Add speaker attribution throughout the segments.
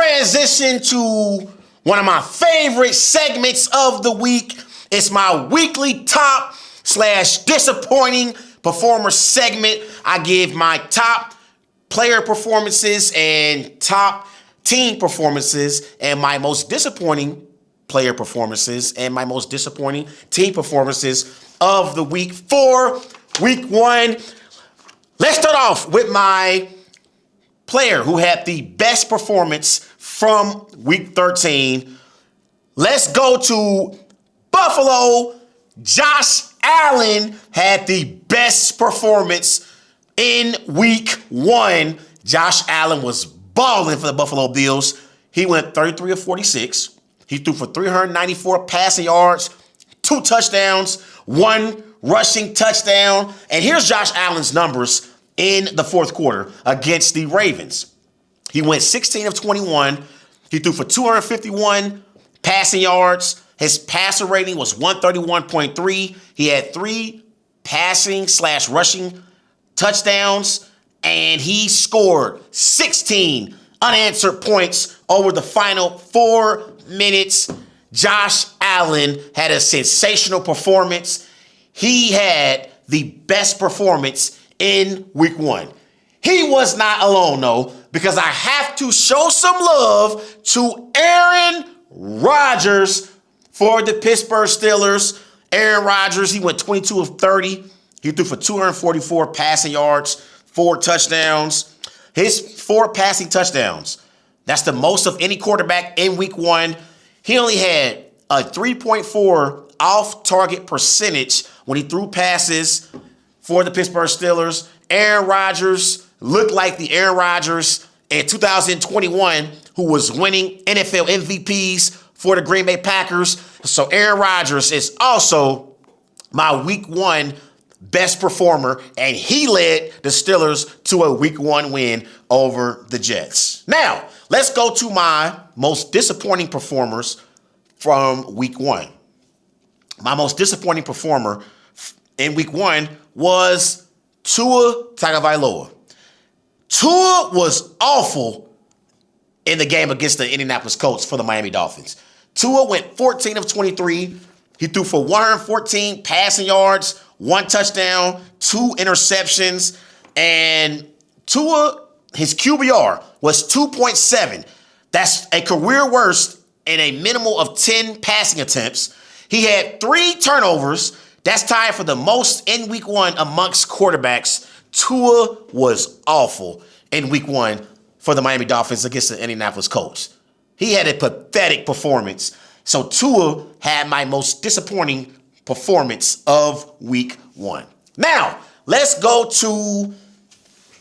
Speaker 1: transition to one of my favorite segments of the week. It's my weekly top/disappointing performer segment. I give my top player performances and top team performances and my most disappointing player performances and my most disappointing team performances of the week for week one. Let's start off with my player who had the best performance from week 13. Let's go to Buffalo. Josh Allen had the best performance in week one. Josh Allen was balling for the Buffalo Bills. He went 33 of 46. He threw for 394 passing yards, 2 touchdowns, 1 rushing touchdown. And here's Josh Allen's numbers in the fourth quarter against the Ravens. He went 16 of 21. He threw for 251 passing yards. His passer rating was 131.3. He had 3 passing/rushing touchdowns, and he scored 16 unanswered points over the final 4 minutes. Josh Allen had a sensational performance. He had the best performance in week one. He was not alone, though, because I have to show some love to Aaron Rodgers for the Pittsburgh Steelers. Aaron Rodgers, he went 22 of 30. He threw for 244 passing yards, 4 touchdowns. His 4 passing touchdowns, that's the most of any quarterback in week one. He only had a 3.4 off-target percentage when he threw passes for the Pittsburgh Steelers. Aaron Rodgers looked like the Aaron Rodgers in 2021 who was winning NFL MVPs for the Green Bay Packers. So Aaron Rodgers is also my week one best performer, and he led the Steelers to a week one win over the Jets. Now, let's go to my most disappointing performers from week one. My most disappointing performer in week one was Tua Tagovailoa. Tua was awful in the game against the Indianapolis Colts for the Miami Dolphins. Tua went 14 of 23. He threw for 114 passing yards, 1 touchdown, 2 interceptions, and Tua, his QBR was 2.7. That's a career worst in a minimal of 10 passing attempts. He had 3 turnovers. That's tied for the most in week one amongst quarterbacks. Tua was awful in week one for the Miami Dolphins against the Indianapolis Colts. He had a pathetic performance. So Tua had my most disappointing performance of week one. Now, let's go to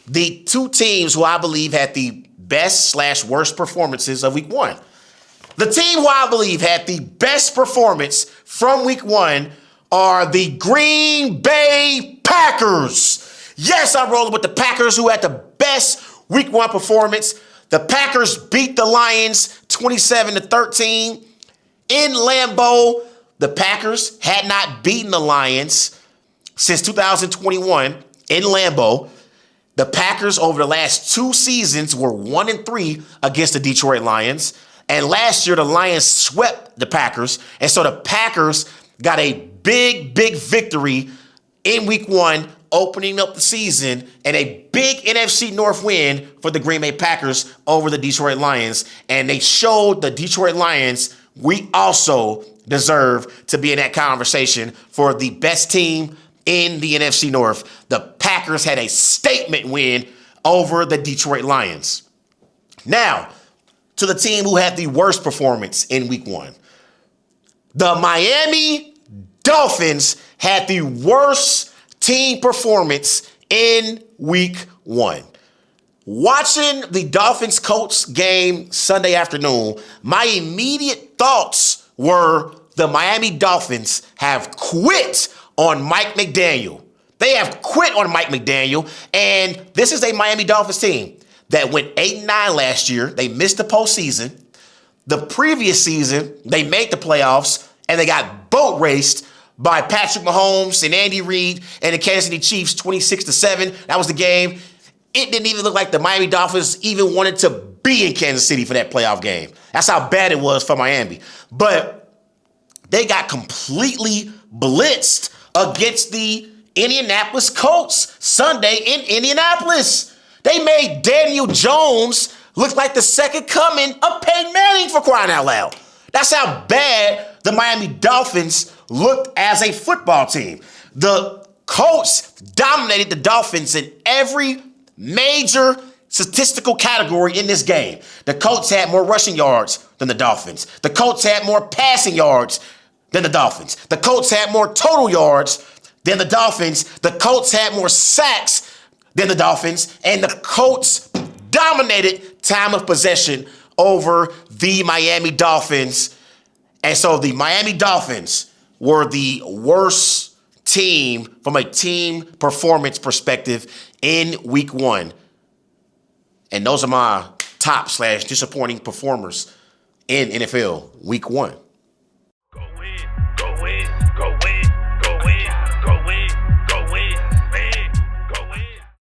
Speaker 1: the 2 teams who I believe had the best/worst performances of week one. The team who I believe had the best performance from week one are the Green Bay Packers. Yes, I'm rolling with the Packers, who had the best week one performance. The Packers beat the Lions 27-13 in Lambeau. The Packers had not beaten the Lions since 2021 in Lambeau. The Packers over the last 2 seasons were 1-3 against the Detroit Lions. And last year, the Lions swept the Packers. And so the Packers got a big victory in week one, opening up the season, and a big NFC North win for the Green Bay Packers over the Detroit Lions. And they showed the Detroit Lions we also deserve to be in that conversation for the best team in the NFC North. The Packers had a statement win over the Detroit Lions. Now, to the team who had the worst performance in week one. The Miami Dolphins had the worst team performance in week one. Watching the Dolphins-Colts game Sunday afternoon, my immediate thoughts were the Miami Dolphins have quit on Mike McDaniel. They have quit on Mike McDaniel, and this is a Miami Dolphins team that went 8-9 last year. They missed the postseason. The previous season, they made the playoffs, and they got boat raced by Patrick Mahomes and Andy Reid and the Kansas City Chiefs 26-7. That was the game. It didn't even look like the Miami Dolphins even wanted to be in Kansas City for that playoff game. That's how bad it was for Miami. But they got completely blitzed against the Indianapolis Colts Sunday in Indianapolis. They made Daniel Jones look like the second coming of Peyton Manning, for crying out loud. That's how bad the Miami Dolphins looked as a football team. The Colts dominated the Dolphins in every major statistical category in this game. The Colts had more rushing yards than the Dolphins. The Colts had more passing yards than the Dolphins. The Colts had more total yards than the Dolphins. The Colts had more sacks than the Dolphins. And the Colts dominated time of possession over the Miami Dolphins. And so the Miami Dolphins were the worst team from a team performance perspective in week 1. And those are my top/disappointing performers in NFL week 1.